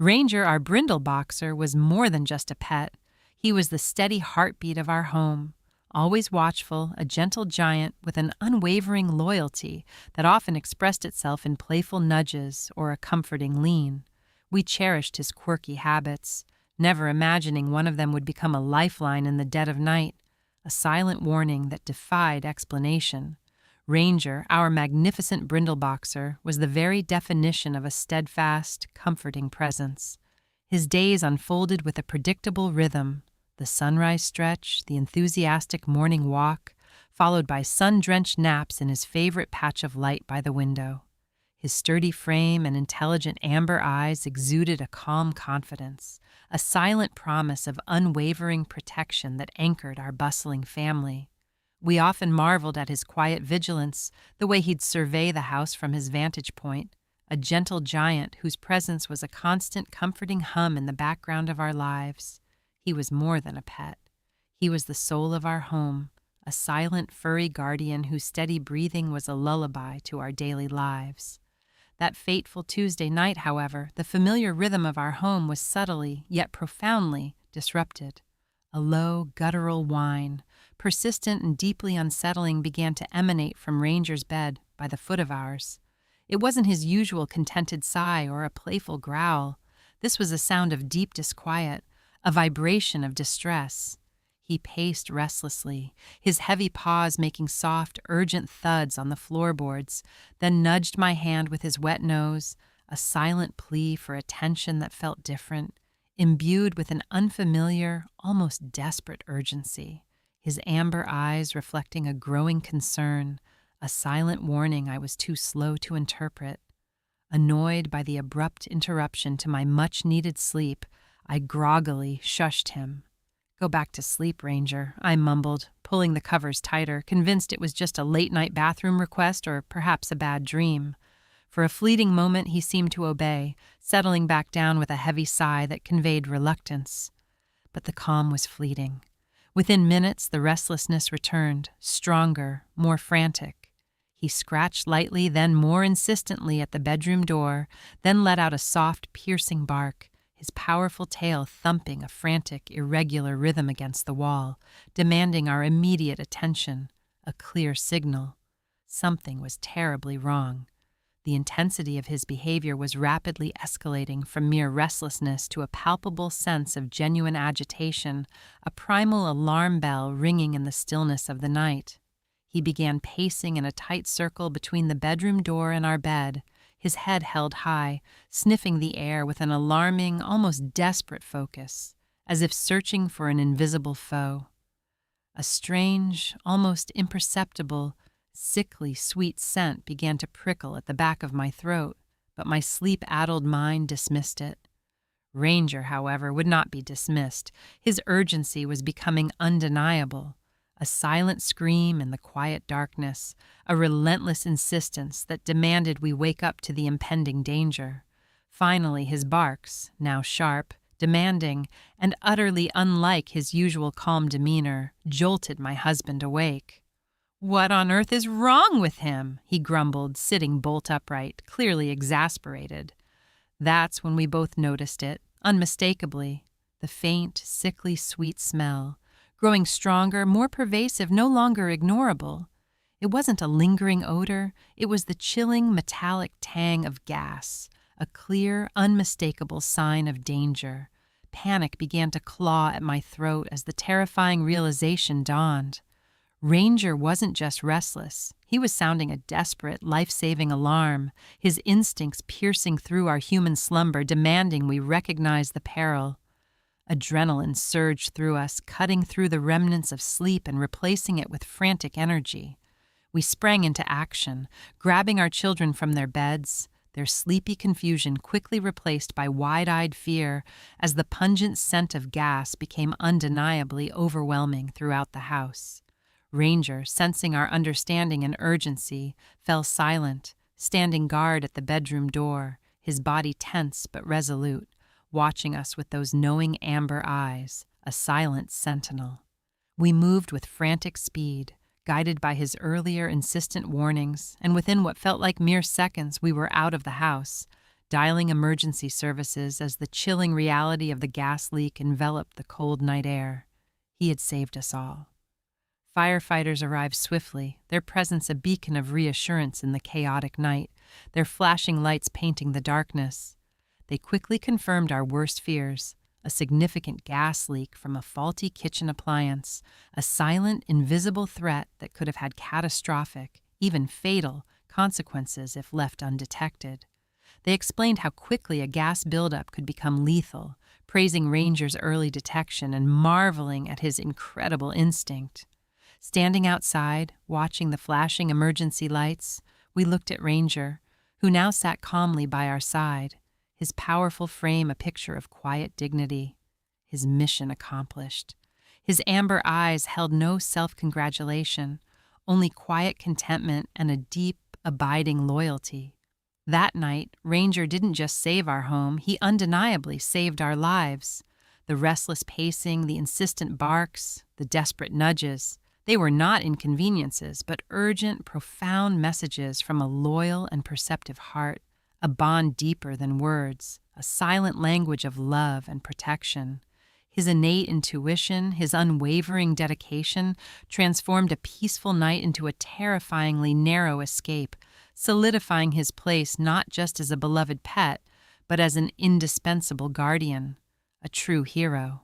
Ranger, our Brindle boxer, was more than just a pet. He was the steady heartbeat of our home. Always watchful, a gentle giant with an unwavering loyalty that often expressed itself in playful nudges or a comforting lean. We cherished his quirky habits, never imagining one of them would become a lifeline in the dead of night, a silent warning that defied explanation. Ranger, our magnificent Brindle boxer, was the very definition of a steadfast, comforting presence. His days unfolded with a predictable rhythm: the sunrise stretch, the enthusiastic morning walk, followed by sun-drenched naps in his favorite patch of light by the window. His sturdy frame and intelligent amber eyes exuded a calm confidence, a silent promise of unwavering protection that anchored our bustling family. We often marveled at his quiet vigilance, the way he'd survey the house from his vantage point, a gentle giant whose presence was a constant comforting hum in the background of our lives. He was more than a pet. He was the soul of our home, a silent, furry guardian whose steady breathing was a lullaby to our daily lives. That fateful Tuesday night, however, the familiar rhythm of our home was subtly, yet profoundly, disrupted. A low, guttural whine, persistent and deeply unsettling, began to emanate from Ranger's bed by the foot of ours. It wasn't his usual contented sigh or a playful growl. This was a sound of deep disquiet, a vibration of distress. He paced restlessly, his heavy paws making soft, urgent thuds on the floorboards, then nudged my hand with his wet nose, a silent plea for attention that felt different, imbued with an unfamiliar, almost desperate urgency, his amber eyes reflecting a growing concern, a silent warning I was too slow to interpret. Annoyed by the abrupt interruption to my much-needed sleep, I groggily shushed him. "Go back to sleep, Ranger," I mumbled, pulling the covers tighter, convinced it was just a late-night bathroom request or perhaps a bad dream. For a fleeting moment he seemed to obey, settling back down with a heavy sigh that conveyed reluctance. But the calm was fleeting. Within minutes the restlessness returned, stronger, more frantic. He scratched lightly, then more insistently at the bedroom door, then let out a soft, piercing bark, his powerful tail thumping a frantic, irregular rhythm against the wall, demanding our immediate attention, a clear signal. Something was terribly wrong. The intensity of his behavior was rapidly escalating from mere restlessness to a palpable sense of genuine agitation, a primal alarm bell ringing in the stillness of the night. He began pacing in a tight circle between the bedroom door and our bed, his head held high, sniffing the air with an alarming, almost desperate focus, as if searching for an invisible foe. A strange, almost imperceptible, sickly sweet scent began to prickle at the back of my throat, but my sleep-addled mind dismissed it. Ranger, however, would not be dismissed. His urgency was becoming undeniable. A silent scream in the quiet darkness, a relentless insistence that demanded we wake up to the impending danger. Finally, his barks, now sharp, demanding, and utterly unlike his usual calm demeanor, jolted my husband awake. "What on earth is wrong with him?" he grumbled, sitting bolt upright, clearly exasperated. That's when we both noticed it, unmistakably, the faint, sickly sweet smell, growing stronger, more pervasive, no longer ignorable. It wasn't a lingering odor, it was the chilling, metallic tang of gas, a clear, unmistakable sign of danger. Panic began to claw at my throat as the terrifying realization dawned. Ranger wasn't just restless. He was sounding a desperate, life-saving alarm, his instincts piercing through our human slumber, demanding we recognize the peril. Adrenaline surged through us, cutting through the remnants of sleep and replacing it with frantic energy. We sprang into action, grabbing our children from their beds, their sleepy confusion quickly replaced by wide-eyed fear as the pungent scent of gas became undeniably overwhelming throughout the house. Ranger, sensing our understanding and urgency, fell silent, standing guard at the bedroom door, his body tense but resolute, watching us with those knowing amber eyes, a silent sentinel. We moved with frantic speed, guided by his earlier insistent warnings, and within what felt like mere seconds we were out of the house, dialing emergency services as the chilling reality of the gas leak enveloped the cold night air. He had saved us all. Firefighters arrived swiftly, their presence a beacon of reassurance in the chaotic night, their flashing lights painting the darkness. They quickly confirmed our worst fears: a significant gas leak from a faulty kitchen appliance, a silent, invisible threat that could have had catastrophic, even fatal, consequences if left undetected. They explained how quickly a gas buildup could become lethal, praising Ranger's early detection and marveling at his incredible instinct. Standing outside, watching the flashing emergency lights, we looked at Ranger, who now sat calmly by our side, his powerful frame a picture of quiet dignity. His mission accomplished. His amber eyes held no self-congratulation, only quiet contentment and a deep, abiding loyalty. That night, Ranger didn't just save our home, he undeniably saved our lives. The restless pacing, the insistent barks, the desperate nudges, they were not inconveniences, but urgent, profound messages from a loyal and perceptive heart, a bond deeper than words, a silent language of love and protection. His innate intuition, his unwavering dedication, transformed a peaceful night into a terrifyingly narrow escape, solidifying his place not just as a beloved pet, but as an indispensable guardian, a true hero.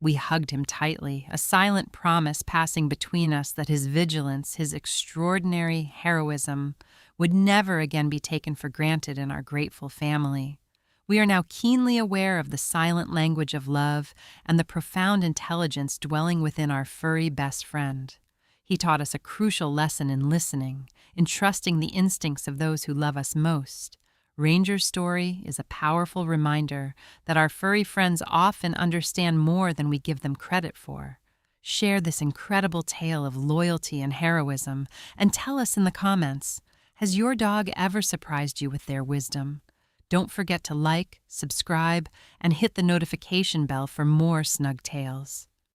We hugged him tightly, a silent promise passing between us that his vigilance, his extraordinary heroism, would never again be taken for granted in our grateful family. We are now keenly aware of the silent language of love and the profound intelligence dwelling within our furry best friend. He taught us a crucial lesson in listening, in trusting the instincts of those who love us most. Ranger's story is a powerful reminder that our furry friends often understand more than we give them credit for. Share this incredible tale of loyalty and heroism and tell us in the comments, has your dog ever surprised you with their wisdom? Don't forget to like, subscribe, and hit the notification bell for more Snug tales.